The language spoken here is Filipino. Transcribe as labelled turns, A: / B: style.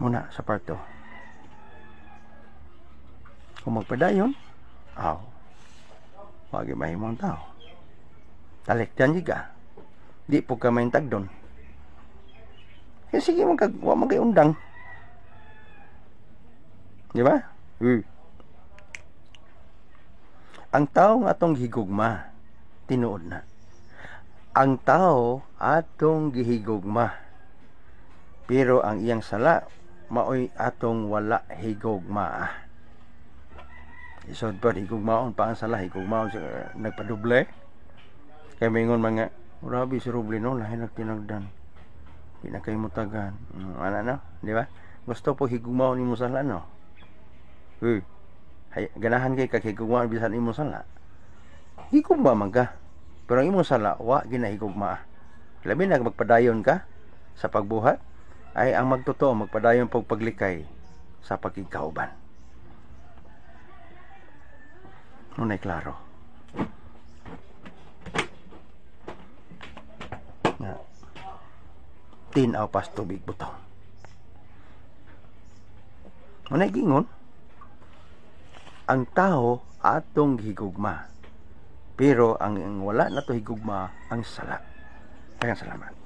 A: muna sa part 2. Kung magpadayon, wag mahimong tao. Talik dyan ka. Di po ka main tagdon. Sige wa man kay undang. Di ba? Ang tao nga atong higugma, tinuod na. Ang tao atong gihigugma. Pero ang iyang sala maoy atong wala higugma. Isod pa, higugmaon pa ang sala, higugmaon siya, nagpaduble. Kaya mingon mga, grabe si Roblino, lahi nagtinagdan. Di na kayo mutagan. Di ba? Gusto po higugmaon ni mo sala, no? Ganahan kay higugmaon bisan ni mo sala. Higugma man ka. Pero ang imong sala, ginahigugma. Labi na magpadayon ka sa pagbuhat, ay ang magtotoo, magpadayon paglikay sa pagkikauban. Nunay klaro. Nga. Tinaw pas tubig butong. Nunay gingon, ang tao atong higugma. Pero ang wala na to higugma, ang sala. Kaya salamat.